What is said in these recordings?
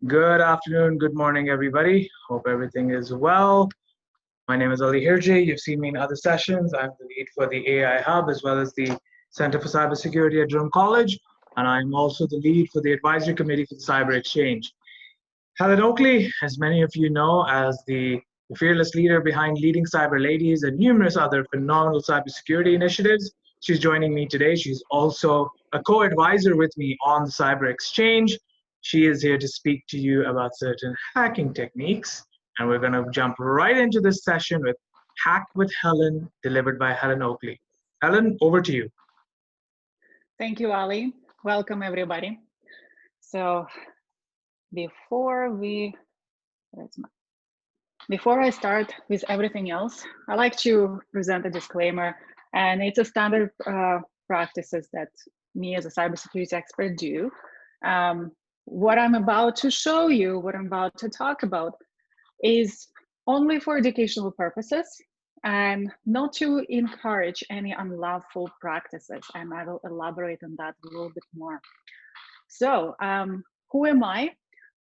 Good afternoon, good morning, everybody. Hope everything is well. My name is Ali Hirji. You've seen me in other sessions. I'm the lead for the AI Hub as well as the Center for Cybersecurity at Durham College, and I'm also the lead for the advisory committee for the siberXchange. Helen Oakley, as many of you know, as the fearless leader behind Leading Cyber Ladies and numerous other phenomenal cybersecurity initiatives. She's joining me today. She's also a co-advisor with me on the siberXchange. She is here to speak to you about certain hacking techniques. And we're going to jump right into this session with Hack with Helen, delivered by Helen Oakley. Helen, over to you. Thank you, Ali. Welcome, everybody. So before I start with everything else, I like to present a disclaimer, and it's a standard practices that me as a cybersecurity expert do. What I'm about to show you, what I'm about to talk about, is only for educational purposes and not to encourage any unlawful practices. And I will elaborate on that a little bit more. So who am I?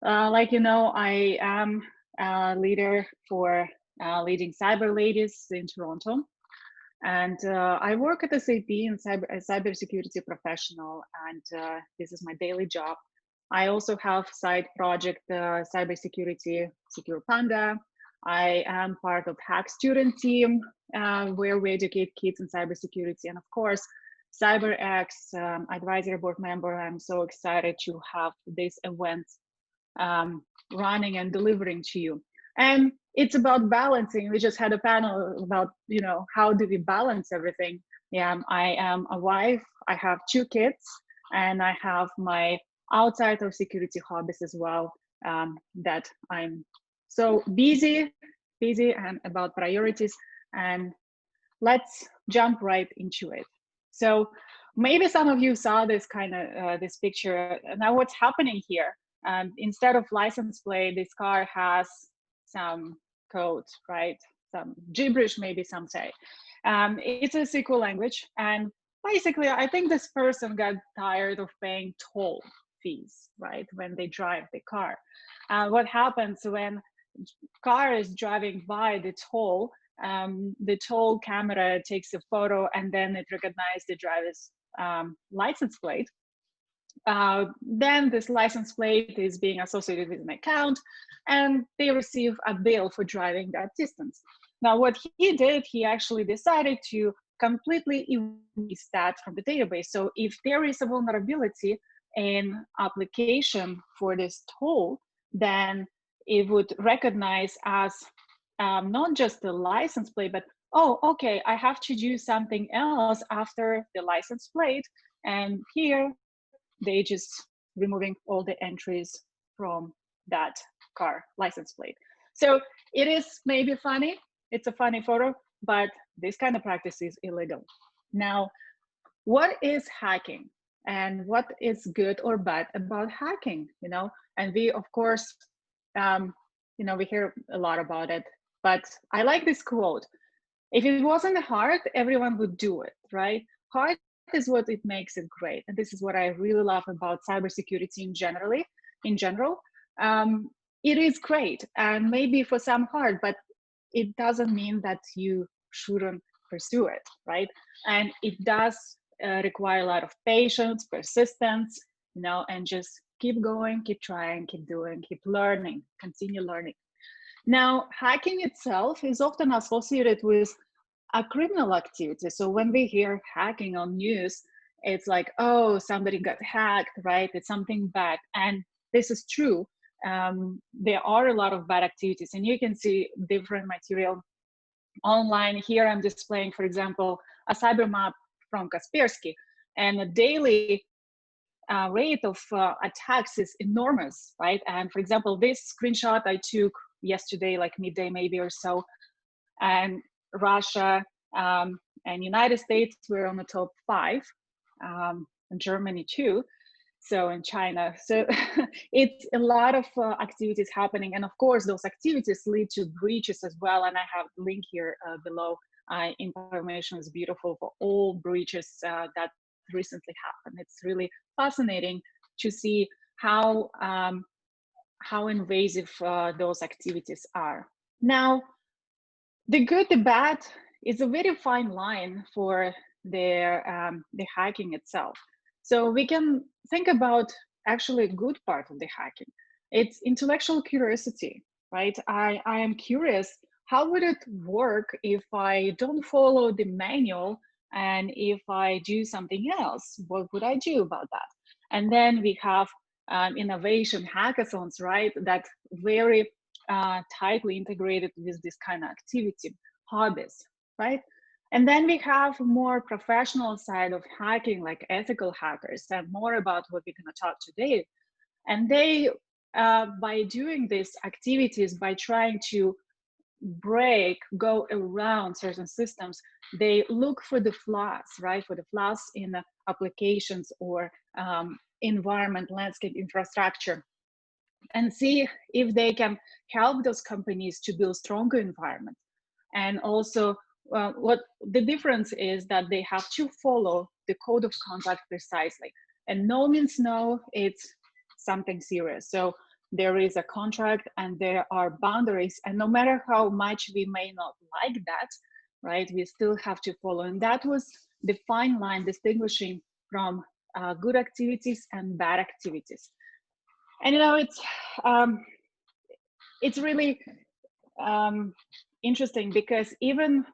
Like you know, I am a leader for Leading Cyber Ladies in Toronto. And I work at SAP as a cybersecurity professional, and this is my daily job. I also have side project cybersecurity Secure Panda. I am part of Hack student team where we educate kids in cybersecurity, and of course, siberX advisory board member. I'm so excited to have this event running and delivering to you. And it's about balancing. We just had a panel about, you know, how do we balance everything? Yeah, I am a wife, I have 2 kids, and I have my outside of security hobbies as well, that I'm so busy and about priorities. And let's jump right into it. So maybe some of you saw this kind of this picture. Now what's happening here? Instead of license plate, this car has some code, right? Some gibberish, maybe some say. It's a SQL language, and basically, I think this person got tired of paying toll fees, right? When they drive the car. What happens when car is driving by the toll camera takes a photo and then it recognizes the driver's license plate. Then this license plate is being associated with an account, and they receive a bill for driving that distance. Now, what he did, he actually decided to completely erase that from the database. So if there is a vulnerability in application for this tool, then it would recognize as not just the license plate, but, oh, okay, I have to do something else after the license plate. And here, they just removing all the entries from that car license plate. So it is maybe funny, it's a funny photo, but this kind of practice is illegal. Now, what is hacking and what is good or bad about hacking, you know? And we, of course, you know, we hear a lot about it, but I like this quote. If it wasn't hard, everyone would do it, right? Hard is what it makes it great. And this is what I really love about cybersecurity in general. It is great and maybe for some hard, but it doesn't mean that you shouldn't pursue it, right? And it does require a lot of patience, persistence, you know, and just keep going, keep trying, keep doing, keep learning, continue learning. Now, hacking itself is often associated with a criminal activity. So when we hear hacking on news, it's like, oh, somebody got hacked, right? It's something bad. And this is true. There are a lot of bad activities, and you can see different material online. Here I'm displaying, for example, a cyber map from Kaspersky, and the daily rate of attacks is enormous, right? And for example, this screenshot I took yesterday, like midday maybe or so, and Russia and United States were on the top 5, and Germany too, so in China. So it's a lot of activities happening, and of course those activities lead to breaches as well, and I have a link here below. Information is beautiful for all breaches that recently happened. It's really fascinating to see how how invasive those activities are. Now, the good, the bad is a very fine line for the hacking itself. So we can think about actually a good part of the hacking. It's intellectual curiosity, right? I am curious, how would it work if I don't follow the manual, and if I do something else, what would I do about that? And then we have innovation hackathons, right? That very tightly integrated with this kind of activity, hobbies, right? And then we have more professional side of hacking, like ethical hackers, and more about what we're going to talk today. And they, by doing these activities, by trying to go around certain systems, they look for the flaws, right? For the flaws in the applications or environment, landscape, infrastructure, and see if they can help those companies to build stronger environments. And also, what the difference is that they have to follow the code of conduct precisely. And no means no, it's something serious. So there is a contract and there are boundaries, and no matter how much we may not like that, right, we still have to follow. And that was the fine line distinguishing from good activities and bad activities. And it's really interesting, because even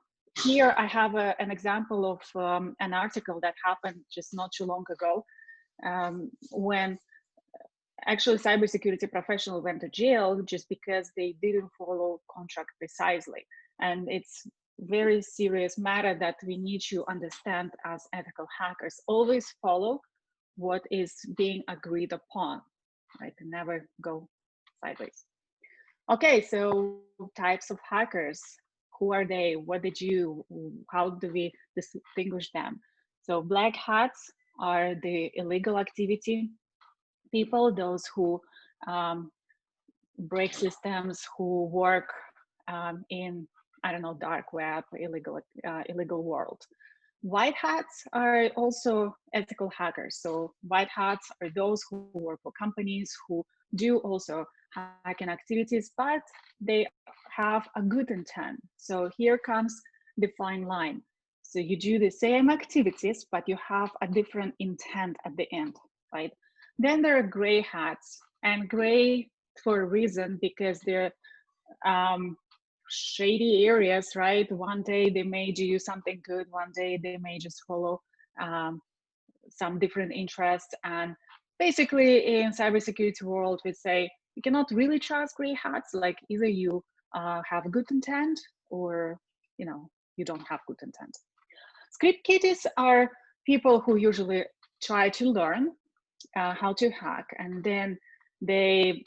here I have an example of an article that happened just not too long ago, when actually cybersecurity professional went to jail just because they didn't follow contract precisely. And it's very serious matter that we need to understand as ethical hackers. Always follow what is being agreed upon, right? And never go sideways. Okay, so types of hackers. Who are they? What they do? How do we distinguish them? So black hats are the illegal activity people, those who break systems, who work in, I don't know, dark web, illegal world. White hats are also ethical hackers. So white hats are those who work for companies who do also hacking activities, but they have a good intent. So here comes the fine line. So you do the same activities, but you have a different intent at the end, right? Then there are gray hats, and gray for a reason, because they're shady areas, right? One day they may do something good, one day they may just follow some different interests. And basically in cybersecurity world, we say you cannot really trust gray hats. Like either you have good intent, or you don't have good intent. Script kiddies are people who usually try to learn how to hack, and then they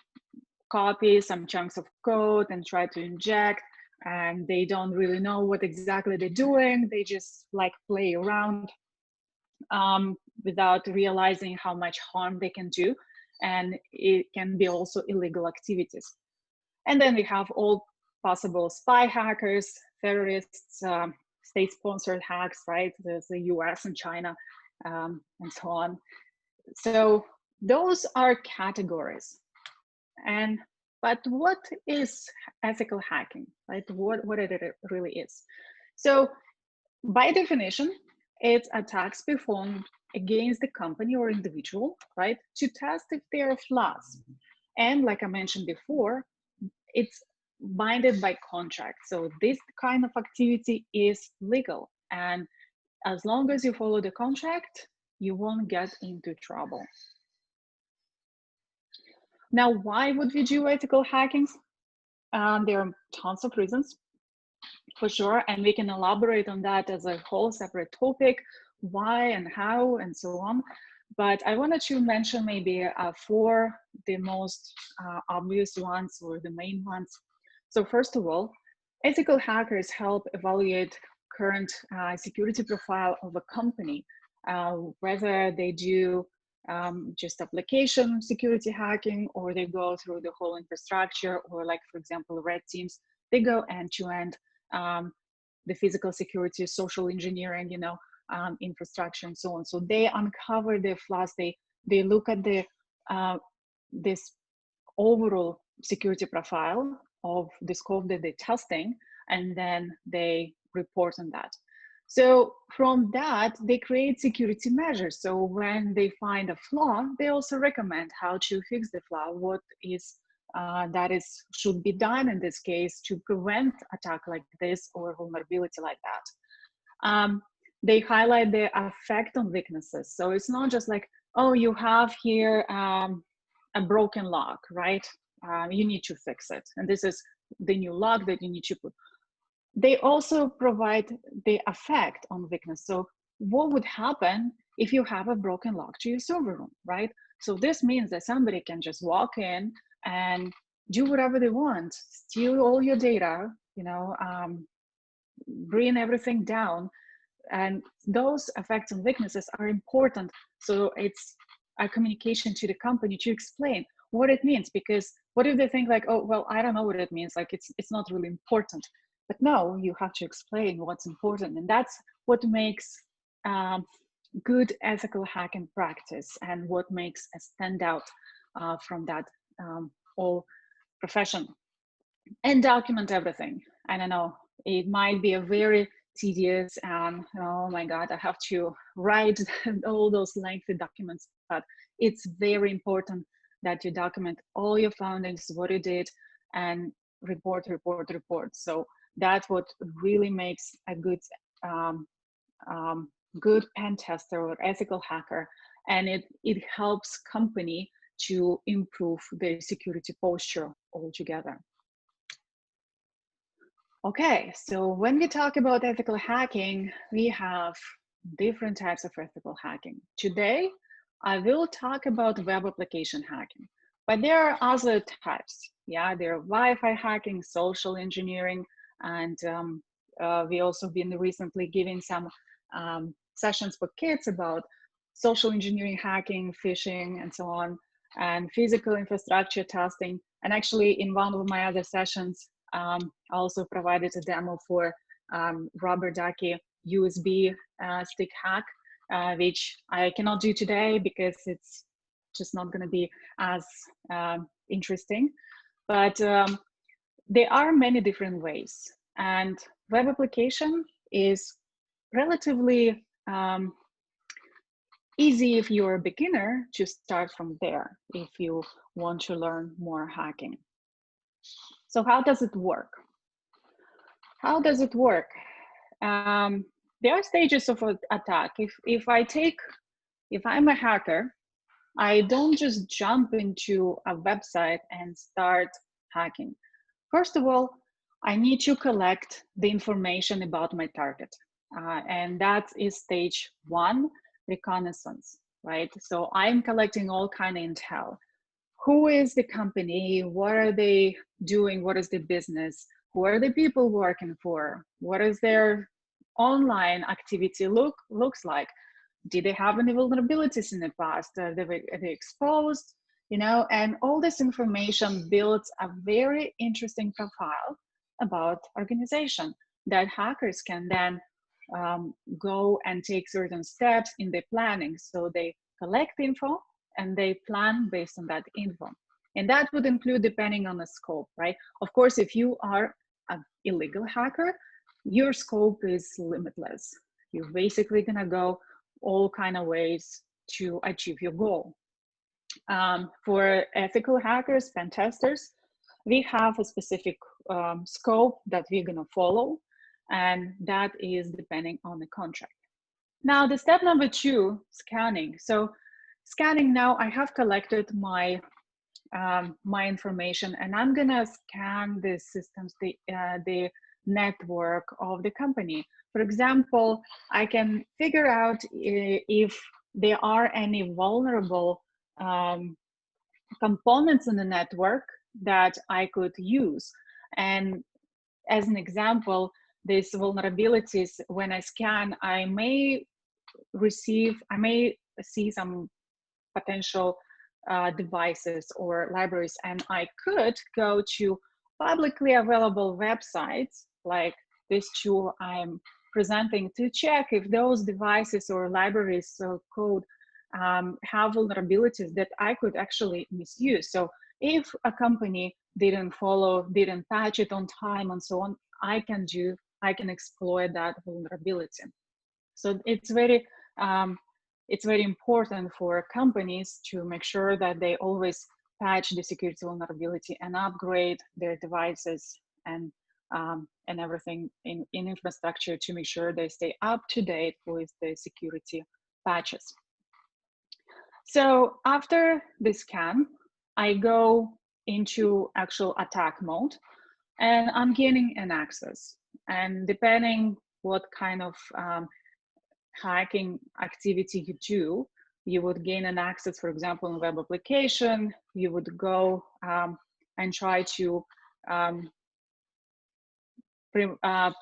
copy some chunks of code and try to inject, and they don't really know what exactly they're doing. They just like play around without realizing how much harm they can do, and it can be also illegal activities. And then we have all possible spy hackers, terrorists, state-sponsored hacks, right? There's the US and China, and so on. So those are categories. But what is ethical hacking, right? What it really is. So by definition, it's attacks performed against the company or individual, right? To test if there are flaws. And like I mentioned before, it's binded by contract. So this kind of activity is legal. And as long as you follow the contract, you won't get into trouble. Now, why would we do ethical hackings? There are tons of reasons, for sure, and we can elaborate on that as a whole separate topic, why and how and so on. But I wanted to mention maybe 4 the most obvious ones, or the main ones. So first of all, ethical hackers help evaluate current security profile of a company, whether they do just application security hacking, or they go through the whole infrastructure, or like, for example, red teams, they go end to end, the physical security, social engineering, infrastructure and so on. So they uncover the flaws, they look at the this overall security profile of the scope that they're testing, and then they report on that. So from that, they create security measures. So when they find a flaw, they also recommend how to fix the flaw, what is should be done in this case to prevent attack like this or vulnerability like that. They highlight the effect on weaknesses. So it's not just like, oh, you have here a broken lock, right? You need to fix it. And this is the new lock that you need to put. They also provide the effect on weakness. So what would happen if you have a broken lock to your server room, right? So this means that somebody can just walk in and do whatever they want, steal all your data, bring everything down. And those effects and weaknesses are important. So it's a communication to the company to explain what it means, because what if they think like, oh, well, I don't know what it means, like it's not really important. But no, you have to explain what's important. And that's what makes good ethical hacking practice and what makes a standout from that whole profession. And document everything. I don't know, it might be a very tedious and oh my God, I have to write all those lengthy documents, but it's very important that you document all your findings, what you did, and report. So that's what really makes a good good pen tester or ethical hacker, and it helps company to improve their security posture altogether. Okay, so when we talk about ethical hacking, we have different types of ethical hacking. Today, I will talk about web application hacking, but there are other types. Yeah, there are Wi-Fi hacking, social engineering, and we also been recently giving some sessions for kids about social engineering hacking, phishing, and so on, and physical infrastructure testing. And actually, in one of my other sessions, I also provided a demo for rubber ducky USB stick hack, which I cannot do today because it's just not going to be as interesting. But there are many different ways, and web application is relatively easy if you're a beginner to start from there if you want to learn more hacking. So how does it work? How does it work? There are stages of an attack. If I'm a hacker, I don't just jump into a website and start hacking. First of all, I need to collect the information about my target. And that is stage one, reconnaissance, right? So I'm collecting all kind of intel. Who is the company? What are they doing? What is the business? Who are the people working for? What is their online activity looks like? Did they have any vulnerabilities in the past? Are they exposed? And all this information builds a very interesting profile about organization that hackers can then go and take certain steps in their planning. So they collect info and they plan based on that info. And that would include depending on the scope, right? Of course, if you are an illegal hacker, your scope is limitless. You're basically gonna go all kind of ways to achieve your goal. For ethical hackers, pen testers, we have a specific scope that we're gonna follow, and that is depending on the contract. Now, the step number two, scanning. So scanning, now I have collected my my information, and I'm gonna scan the systems, the network of the company. For example, I can figure out if there are any vulnerable components in the network that I could use. And as an example, these vulnerabilities, when I scan, I may see some potential devices or libraries, and I could go to publicly available websites like this two I'm presenting to check if those devices or libraries or code have vulnerabilities that I could actually misuse. So if a company didn't patch it on time and so on, I can exploit that vulnerability. So it's very important for companies to make sure that they always patch the security vulnerability and upgrade their devices and everything in infrastructure to make sure they stay up to date with the security patches. So after the scan, I go into actual attack mode, and I'm gaining an access. And depending what kind of hacking activity you do, you would gain an access, for example, in web application, you would go and try to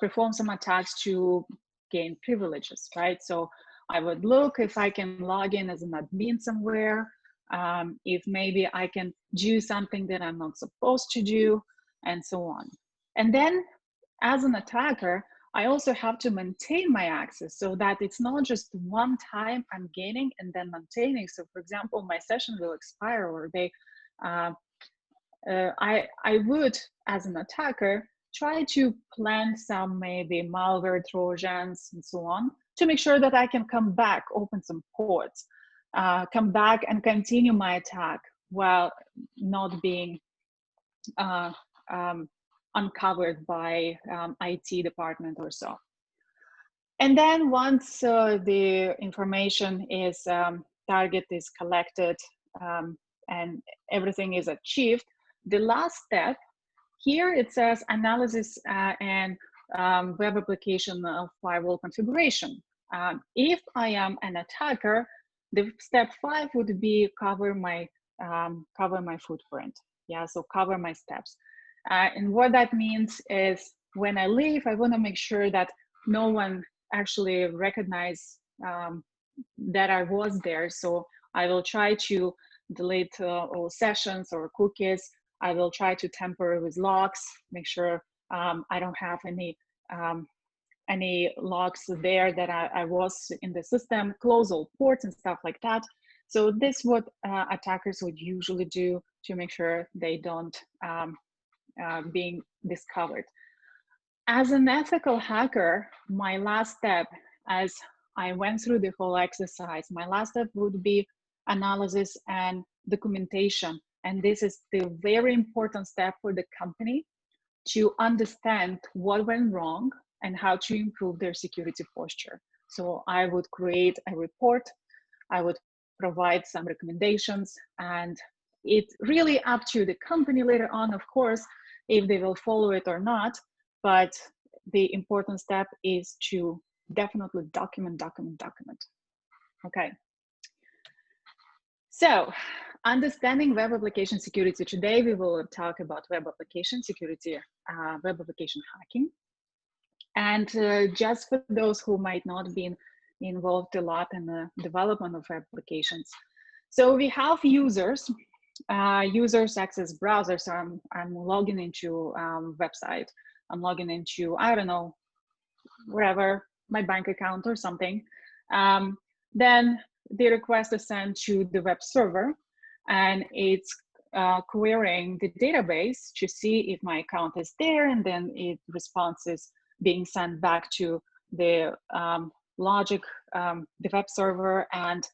perform some attacks to gain privileges, right? So I would look if I can log in as an admin somewhere, if maybe I can do something that I'm not supposed to do, and so on. And then as an attacker, I also have to maintain my access so that it's not just one time I'm gaining and then maintaining. So for example, my session will expire, or I would, as an attacker, try to plant some maybe malware trojans and so on to make sure that I can come back, open some ports, come back and continue my attack while not being uncovered by IT department or so. And then once the information is, target is collected and everything is achieved, the last step here, it says analysis and web application firewall configuration. If I am an attacker, the step 5 would be cover my footprint. Yeah, so cover my steps. And what that means is when I leave, I want to make sure that no one actually recognize that I was there. So I will try to delete all sessions or cookies. I will try to tamper with logs, make sure I don't have any logs there that I was in the system, close all ports and stuff like that. So this is what attackers would usually do to make sure they don't being discovered. As an ethical hacker, my last step, as I went through the whole exercise, my last step would be analysis and documentation. And this is the very important step for the company to understand what went wrong and how to improve their security posture. So I would create a report, I would provide some recommendations, and it's really up to the company later on, of course, if they will follow it or not. But the important step is to definitely document. Okay. So, understanding web application security. Today, we will talk about web application security, web application hacking. And just for those who might not be involved a lot in the development of web applications. So we have users. Users access browsers. So I'm logging into website. I'm logging into, I don't know, wherever, my bank account or something. Then the request is sent to the web server, and it's querying the database to see if my account is there, and then it response is being sent back to the logic, the web server, and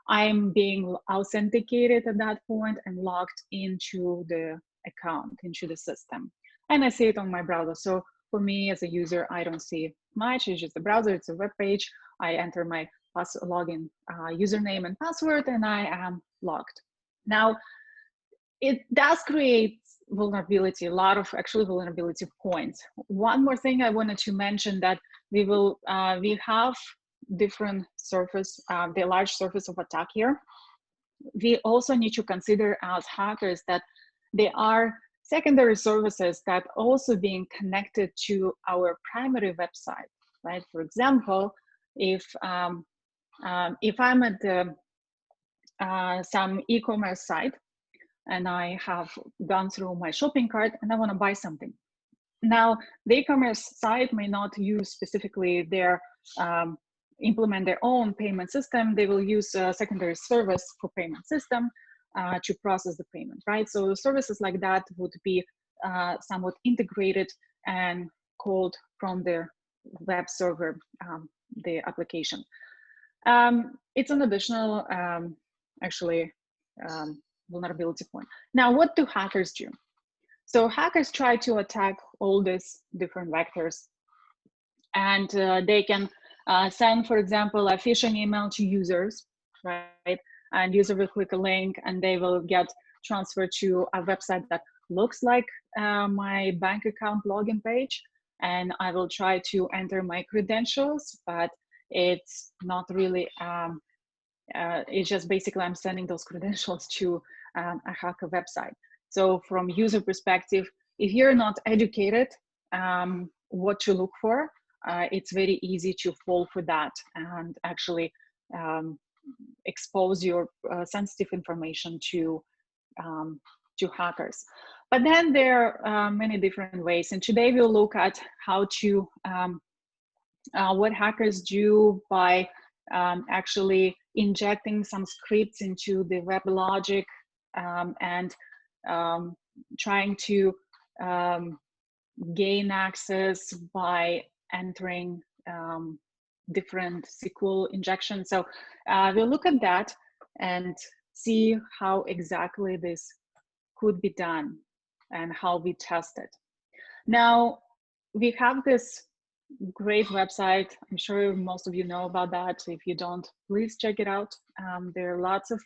I'm being authenticated at that point and logged into the account, into the system. And I see it on my browser. So for me as a user, I don't see much. It's just a browser, it's a web page. I enter my login username and password, and I am logged. Now, it does create vulnerability, a lot of actually vulnerability points. One more thing I wanted to mention, that we have different surface, the large surface of attack here. We also need to consider as hackers that there are secondary services that also being connected to our primary website, right? For example, if I'm at some e-commerce site and I have gone through my shopping cart and I want to buy something. Now, the e-commerce site may not use specifically their implement their own payment system. They will use a secondary service for payment system. to process the payment, right? So services like that would be somewhat integrated and called from the web server, the application. It's an additional, actually, vulnerability point. Now, what do hackers do? So hackers try to attack all these different vectors, and they can send, for example, a phishing email to users, right? And user will click a link and they will get transferred to a website that looks like my bank account login page. And I will try to enter my credentials, but it's not really, it's just basically I'm sending those credentials to a hacker website. So from user perspective, if you're not educated what to look for, it's very easy to fall for that and actually expose your sensitive information to hackers. But then there are many different ways, and today we'll look at how to what hackers do by actually injecting some scripts into the web logic and trying to gain access by entering different SQL injections. So we'll look at that and see how exactly this could be done and how we test it. Now, we have this great website. I'm sure most of you know about that. If you don't, please check it out. There are lots of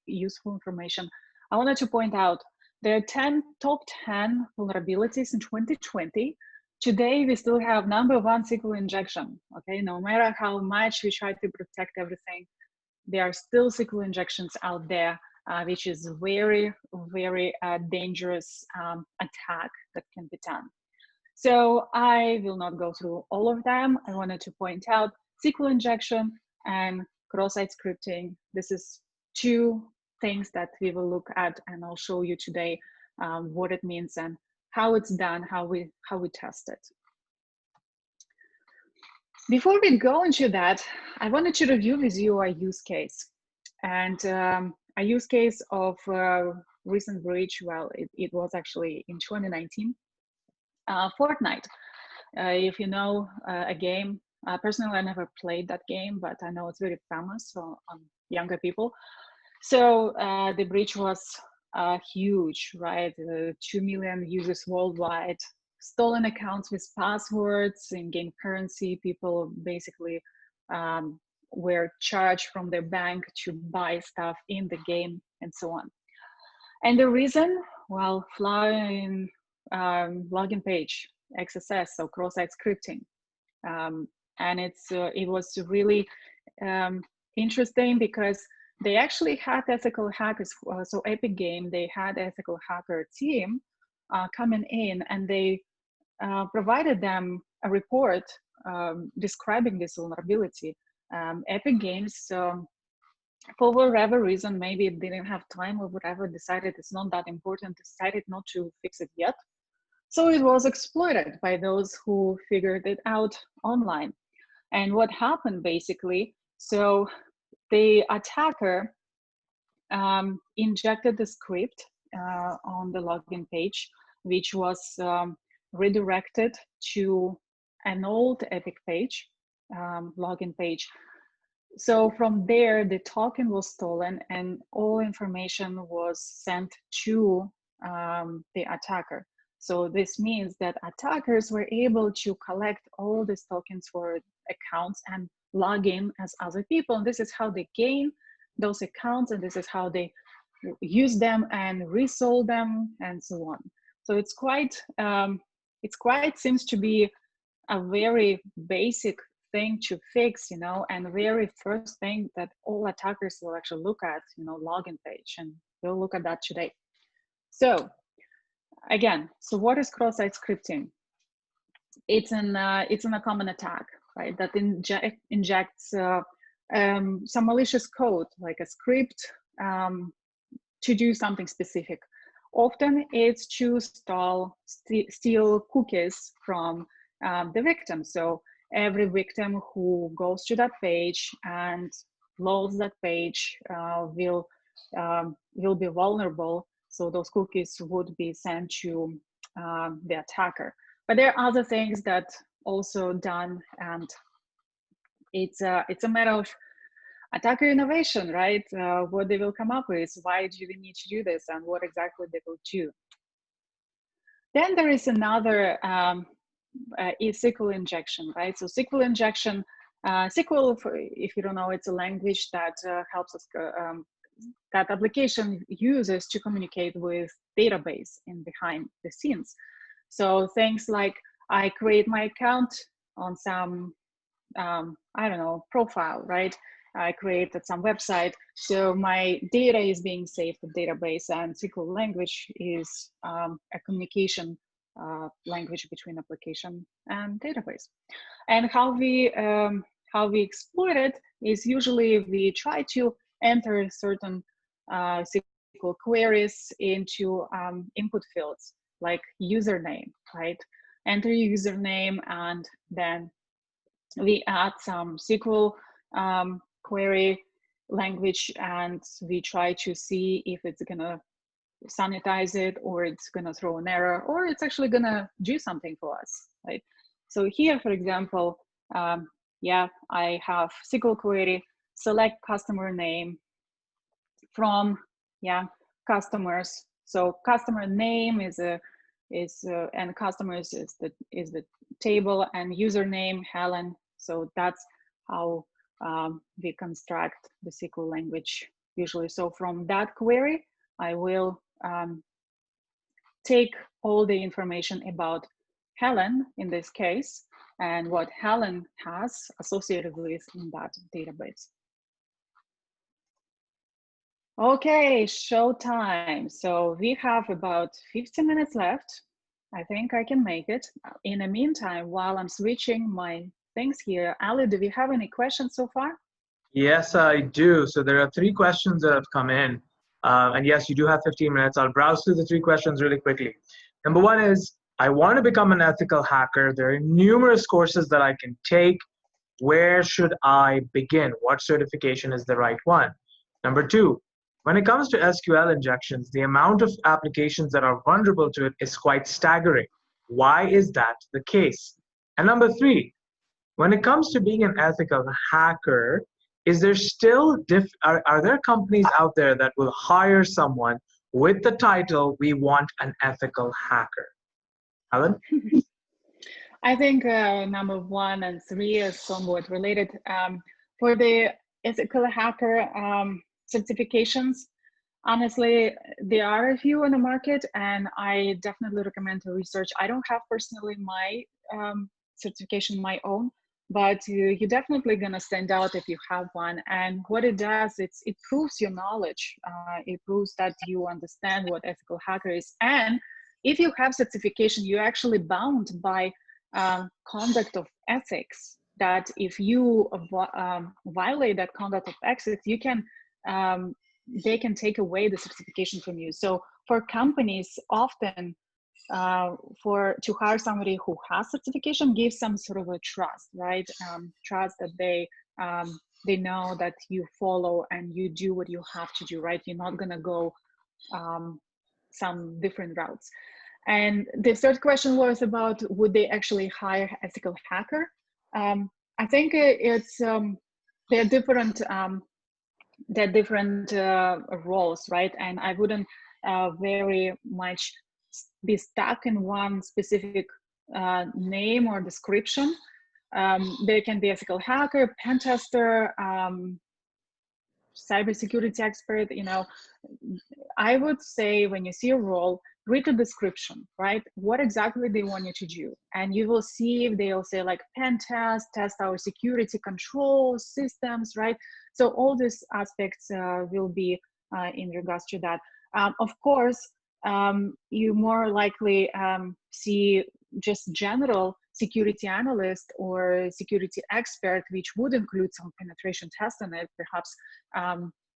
useful information. I wanted to point out there are top 10 vulnerabilities in 2020. Today, we still have #1 SQL injection. Okay, no matter how much we try to protect everything, there are still SQL injections out there, which is very, very dangerous attack that can be done. So I will not go through all of them. I wanted to point out SQL injection and cross-site scripting. This is two things that we will look at, and I'll show you today what it means and how it's done, how we test it. Before we go into that, I wanted to review with you a use case. And a use case of recent breach, well, it was actually in 2019. Fortnite, if you know a game, personally I never played that game, but I know it's very famous on younger people. So the breach was huge, right? 2 million users worldwide, stolen accounts with passwords, in-game currency. People basically were charged from their bank to buy stuff in the game and so on. And the reason, well, flying login page, XSS, so cross-site scripting. And it was really interesting because they actually had ethical hackers. So Epic Game, they had ethical hacker team coming in, and they provided them a report describing this vulnerability. Epic Games, for whatever reason, maybe it didn't have time or whatever, decided it's not that important, decided not to fix it yet. So it was exploited by those who figured it out online. And what happened basically, so the attacker injected the script on the login page, which was redirected to an old Epic page, login page. So from there, the token was stolen and all information was sent to the attacker. So this means that attackers were able to collect all these tokens for accounts and log in as other people. And this is how they gain those accounts, and this is how they use them and resold them and so on. So it's quite seems to be a very basic thing to fix, you know, and very first thing that all attackers will actually look at, you know, login page, and we'll look at that today. So again, so what is cross-site scripting? It's a common attack, right? That injects some malicious code, like a script, to do something specific. Often it's to steal cookies from the victim. So every victim who goes to that page and loads that page will will be vulnerable. So those cookies would be sent to the attacker. But there are other things that also done, and it's a matter of attacker innovation, right? What they will come up with, why do they need to do this, and what exactly they will do. Then there is another is SQL injection, right? So SQL injection, SQL, if you don't know, it's a language that helps us, that application uses to communicate with database in behind the scenes. So things like I create my account on some, I don't know, profile, right? I created some website, so my data is being saved in database, and SQL language is a communication language between application and database. And how we exploit it is usually we try to enter certain SQL queries into input fields like username, right? Enter your username, and then we add some SQL query language, and we try to see if it's gonna sanitize it, or it's gonna throw an error, or it's actually gonna do something for us, right? So here, for example, yeah, I have SQL query, select customer name from, yeah, customers. So customer name is and customers is the table, and username Helen. So that's how we construct the SQL language usually. So from that query, I will take all the information about Helen in this case, and what Helen has associated with in that database. Okay, show time. So we have about 15 minutes left. I think I can make it. In the meantime, while I'm switching my things here, Ali, do we have any questions so far? Yes, I do. So there are 3 questions that have come in. And yes, you do have 15 minutes. I'll browse through the 3 questions really quickly. Number 1 is, I want to become an ethical hacker. There are numerous courses that I can take. Where should I begin? What certification is the right one? Number 2, when it comes to SQL injections, the amount of applications that are vulnerable to it is quite staggering. Why is that the case? And number 3, when it comes to being an ethical hacker, is there still are there companies out there that will hire someone with the title, we want an ethical hacker? Helen? I think number 1 and 3 is somewhat related. For the ethical hacker certifications, honestly, there are a few on the market, and I definitely recommend to research. I don't have personally my certification, my own, but you're definitely gonna stand out if you have one. And what it does, it proves your knowledge. It proves that you understand what ethical hacker is. And if you have certification, you're actually bound by conduct of ethics, that if you violate that conduct of ethics, you can they can take away the certification from you. So for companies, often to hire somebody who has certification gives some sort of a trust, right? Trust that they know that you follow and you do what you have to do, right? You're not gonna go some different routes. And the third question was about, would they actually hire ethical hacker? I think it's they're different roles, right? And I wouldn't very much be stuck in one specific name or description. There can be ethical hacker, pen tester, cybersecurity expert. You know, I would say when you see a role, read the description, right? What exactly they want you to do, and you will see if they'll say like pen test our security control systems, right? So all these aspects will be in regards to that. Of course, you more likely see just general security analyst or security expert, which would include some penetration test in it, perhaps.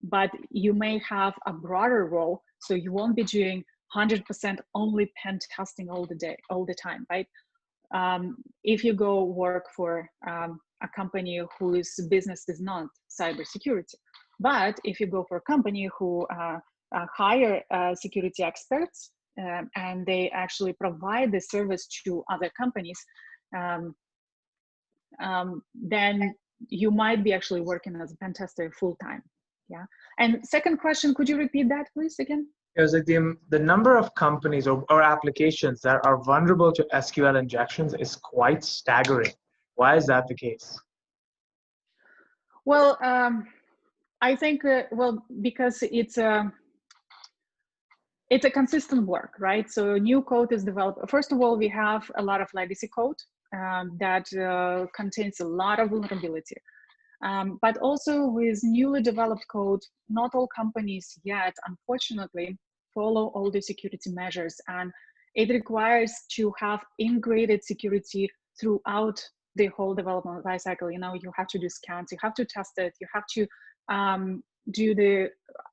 But you may have a broader role, so you won't be doing 100% only pen testing all the time, right? If you go work for a company whose business is not cybersecurity, But if you go for a company who hire security experts and they actually provide the service to other companies, then you might be actually working as a pen tester full time. Yeah. And second question, could you repeat that, please, again? It was like the number of companies or applications that are vulnerable to SQL injections is quite staggering. Why is that the case? Well, I think, well, because it's a consistent work, right? So new code is developed. First of all, we have a lot of legacy code that contains a lot of vulnerability. But also with newly developed code, not all companies yet, unfortunately, follow all the security measures. And it requires to have integrated security throughout the whole development lifecycle. You know, you have to do scans, you have to test it, you have to do the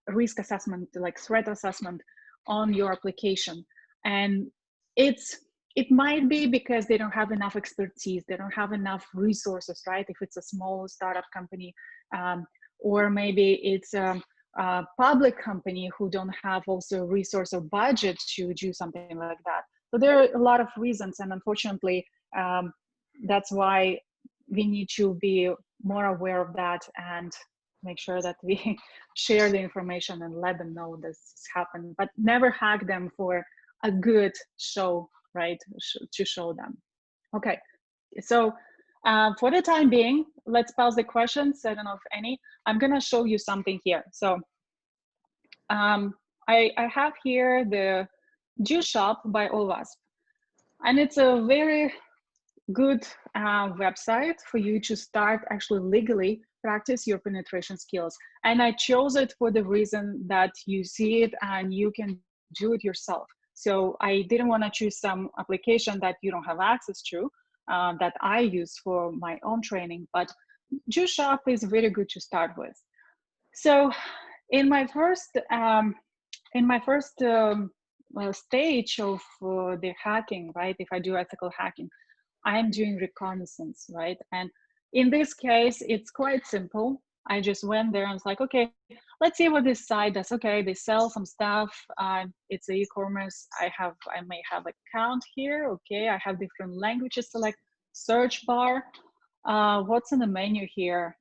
risk assessment, like threat assessment on your application. And it might be because they don't have enough expertise, they don't have enough resources, right? If it's a small startup company, or maybe it's a public company who don't have also resource or budget to do something like that. So there are a lot of reasons, and unfortunately, that's why we need to be more aware of that and make sure that we share the information and let them know this is happening, but never hack them for a good show, right? To show them. Okay, so for the time being, let's pause the questions. I don't know if any. I'm gonna show you something here. So I have here the Jew Shop by OWASP, and it's a very good website for you to start actually legally practice your penetration skills. And I chose it for the reason that you see it and you can do it yourself. So I didn't want to choose some application that you don't have access to, that I use for my own training, but Jew Shop is very good to start with. So in my first stage of the hacking, right? If I do ethical hacking, I am doing reconnaissance, right? And in this case, it's quite simple. I just went there and was like, okay, let's see what this site does. Okay, they sell some stuff. It's e-commerce. I may have account here. Okay, I have different languages. Select search bar. What's in the menu here?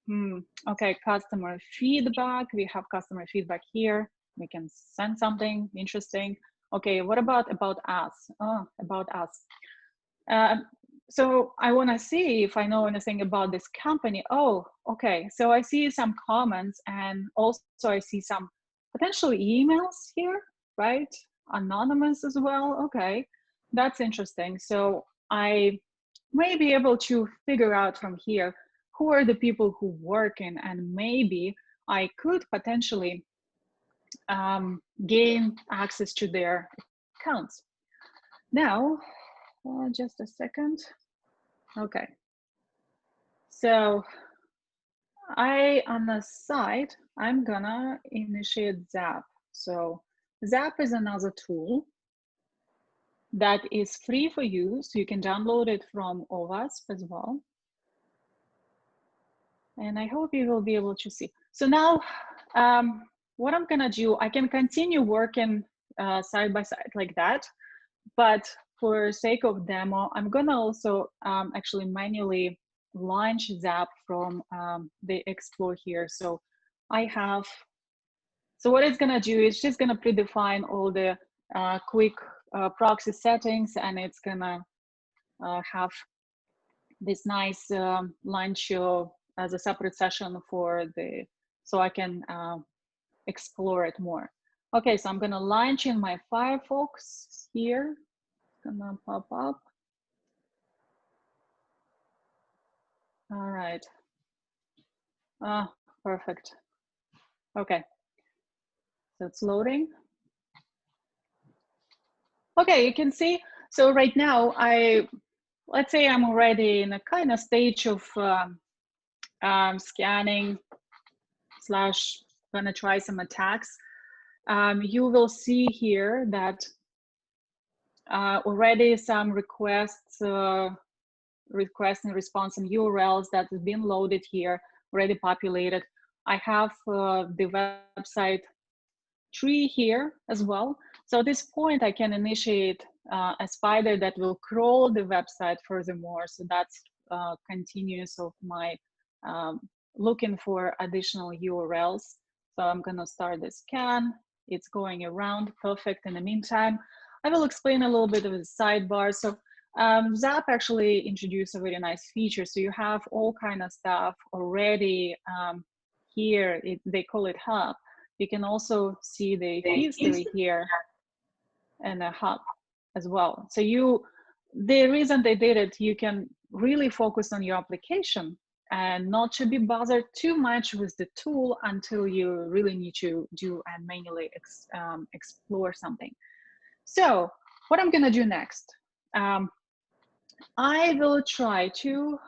Okay, customer feedback. We have customer feedback here. We can send something interesting. Okay, what about us? Oh, about us. So I want to see if I know anything about this company. Oh, okay. So I see some comments, and also I see some potential emails here, right? Anonymous as well. Okay, that's interesting. So I may be able to figure out from here who are the people who work in, and maybe I could potentially gain access to their accounts. Now, just a second. Okay. So on the side, I'm gonna initiate Zap. So Zap is another tool that is free for you. So you can download it from OWASP as well. And I hope you will be able to see. So now what I'm gonna do, I can continue working side by side like that, but for sake of demo, I'm gonna also actually manually launch Zap from the Explore here. So so what it's gonna do is just gonna predefine all the quick proxy settings, and it's gonna have this nice launch as a separate session so I can explore it more. Okay, so I'm gonna launch in my Firefox here. Gonna pop up. All right. Perfect. Okay. So it's loading. Okay, you can see. So right now, let's say I'm already in a kind of stage of scanning / gonna try some attacks. You will see here that already some requests and response and URLs that have been loaded here, already populated. I have the website tree here as well. So at this point, I can initiate a spider that will crawl the website furthermore. So that's continuous of my looking for additional URLs. So I'm gonna start the scan. It's going around, perfect. In the meantime, I will explain a little bit of the sidebar. So Zap actually introduced a very nice feature. So you have all kind of stuff already here. They call it Hub. You can also see the history here and a Hub as well. So the reason they did it, you can really focus on your application and not to be bothered too much with the tool until you really need to do and manually explore something. So what I'm gonna do next, I will try to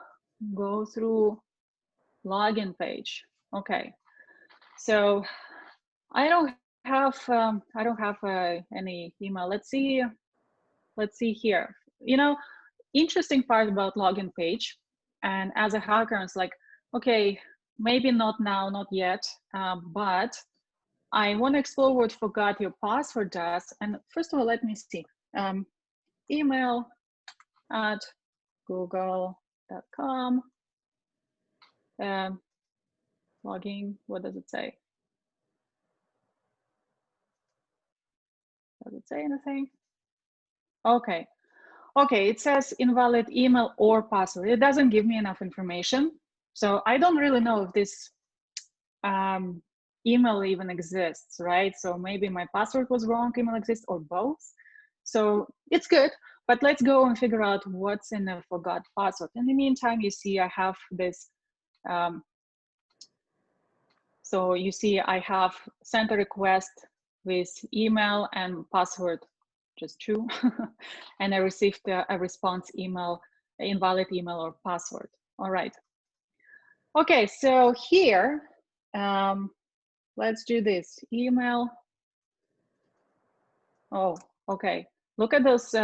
go through login page. Okay, so I don't have any email. Let's see here. You know, interesting part about login page, and as a hacker, it's like, okay, maybe not now, not yet, but I want to explore what forgot your password does. And first of all, let me see. Email at google.com. Logging, what does it say? Does it say anything? Okay. Okay, it says invalid email or password. It doesn't give me enough information. So I don't really know if this email even exists, right? So maybe my password was wrong, email exists, or both. So it's good, but let's go and figure out what's in the forgot password. In the meantime, you see I have this, so you see I have sent a request with email and password, just true, and I received a response email, invalid email or password. All right. Okay, so here, let's do this. Email. Oh, okay. Look at those.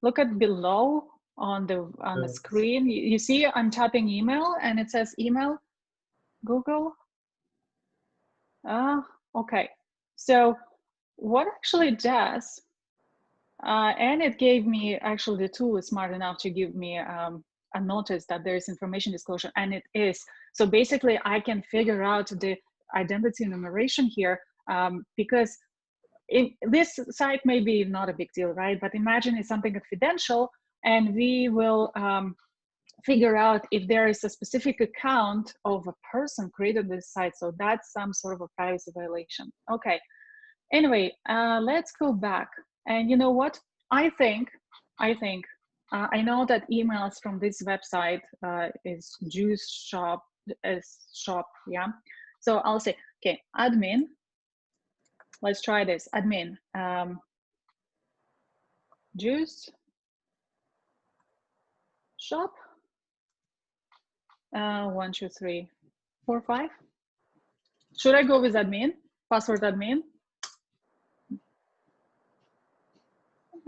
Look at below on the screen. You see, I'm tapping email, and it says email, Google. Okay. So what actually it does, and it gave me, actually the tool is smart enough to give me a notice that there is information disclosure, and it is. So basically I can figure out the identity enumeration here, because this site may be not a big deal, right? But imagine it's something confidential, and we will figure out if there is a specific account of a person created this site. So that's some sort of a privacy violation. Okay. Anyway, let's go back. And you know what? I know that emails from this website is juice shop, yeah. So I'll say, okay, admin. Let's try this. Admin, juice shop. 1, 2, 3, 4, 5. Should I go with admin? Password admin?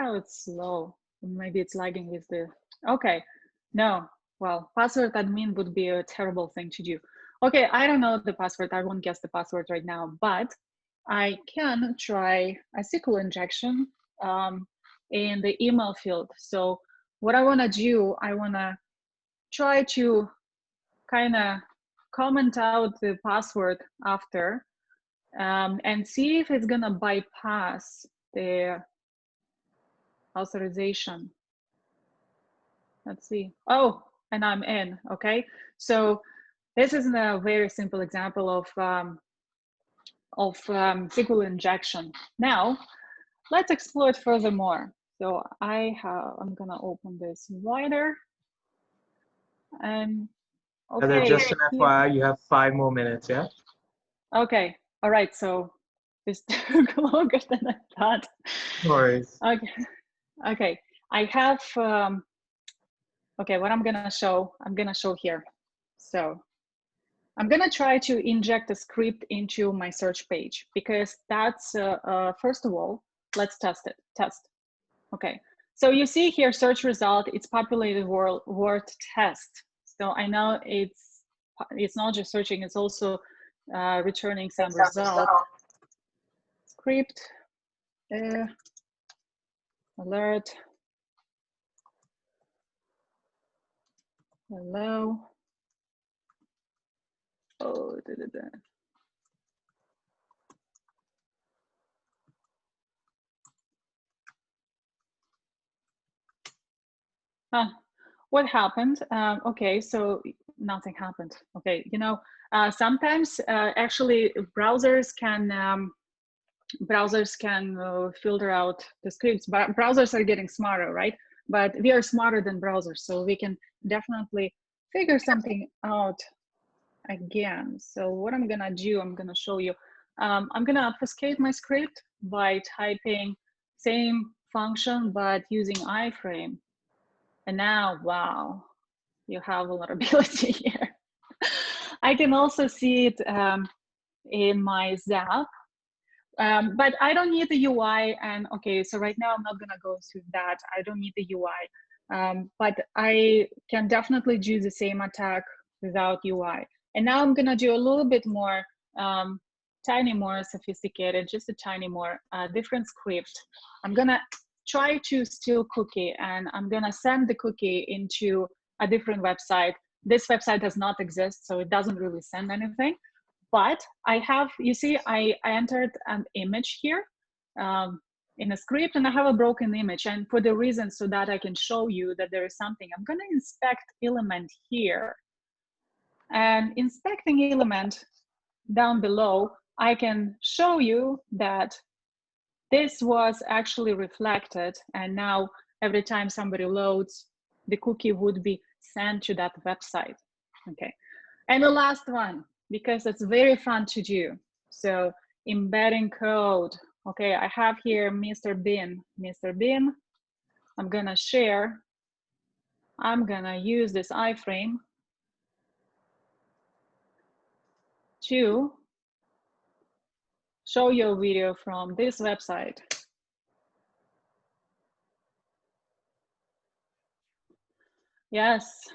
Oh, it's slow. Maybe it's lagging with the, okay. No, well, password admin would be a terrible thing to do. Okay, I don't know the password. I won't guess the password right now, but I can try a SQL injection in the email field. So what I wanna do, I wanna try to kind of comment out the password after and see if it's gonna bypass the authorization. Let's see. Oh, and I'm in. Okay, so this is a very simple example of SQL injection. Now let's explore it furthermore. So I'm gonna open this wider, and okay. Just an FYI, you have 5 more minutes, yeah? Okay, all right, so this took longer than I thought. No worries. Okay, I have, okay, what I'm gonna show here. So I'm gonna try to inject a script into my search page, because that's, first of all, let's test it, Okay, so you see here, search result, it's populated word test. So I know it's not just searching, it's also returning some result. Script, alert, hello. Oh, what happened? Okay, so nothing happened. Okay, you know, sometimes actually browsers can filter out the scripts, but browsers are getting smarter, right? But we are smarter than browsers, so we can definitely figure something out again. So what I'm gonna do, I'm gonna show you. I'm gonna obfuscate my script by typing same function, but using iframe. And now, wow, you have vulnerability here. I can also see it in my Zap, but I don't need the UI. And okay, so right now I'm not gonna go through that. I don't need the UI, but I can definitely do the same attack without UI. And now I'm gonna do a little bit more, tiny more sophisticated, just a tiny more different script. I'm gonna try to steal cookie, and I'm gonna send the cookie into a different website. This website does not exist, so it doesn't really send anything. But I have, you see, I entered an image here in a script, and I have a broken image. And for the reason so that I can show you that there is something, I'm gonna inspect element here. And inspecting element down below, I can show you that this was actually reflected. And now every time somebody loads, the cookie would be sent to that website. Okay. And the last one, because it's very fun to do. So embedding code. Okay, I have here Mr. Bean. Mr. Bean, I'm gonna share. I'm gonna use this iframe to show you a video from this website. Yes.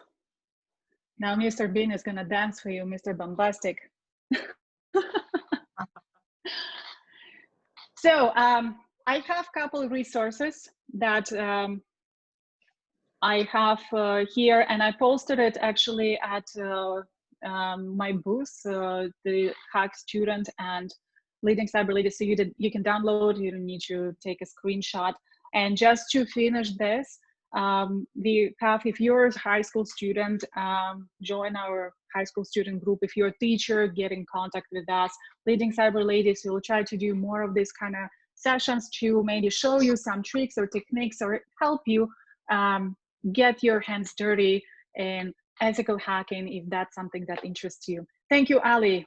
Now Mr. Bean is gonna dance for you, Mr. Bombastic. So I have a couple of resources that I have here, and I posted it actually at my booth, the Hack Student and Leading Cyber Ladies. So you can download, you don't need to take a screenshot. And just to finish this, we have, if you're a high school student, join our high school student group. If you're a teacher, get in contact with us. Leading Cyber Ladies, we'll try to do more of this kind of sessions to maybe show you some tricks or techniques or help you get your hands dirty in ethical hacking if that's something that interests you. Thank you, Ali.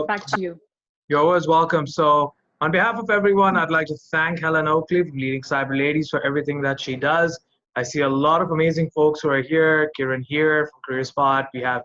Back to you. You're always welcome. So on behalf of everyone, I'd like to thank Helen Oakley from Leading Cyber Ladies for everything that she does. I see a lot of amazing folks who are here. Kiran here from CareerSpot. We have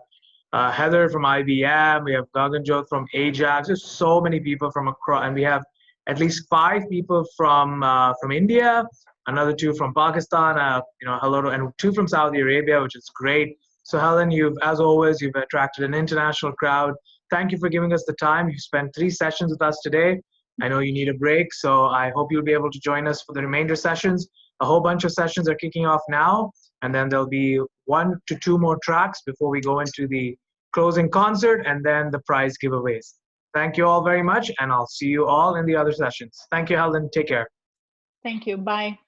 Heather from IBM. We have Gaganjot from Ajax. There's so many people from across, and we have at least 5 people from India, another 2 from Pakistan, hello to, and 2 from Saudi Arabia, which is great. So Helen, as always, you've attracted an international crowd. Thank you for giving us the time. You spent 3 sessions with us today. I know you need a break, so I hope you'll be able to join us for the remainder sessions. A whole bunch of sessions are kicking off now, and then there'll be 1 to 2 more tracks before we go into the closing concert and then the prize giveaways. Thank you all very much, and I'll see you all in the other sessions. Thank you, Helen. Take care. Thank you. Bye.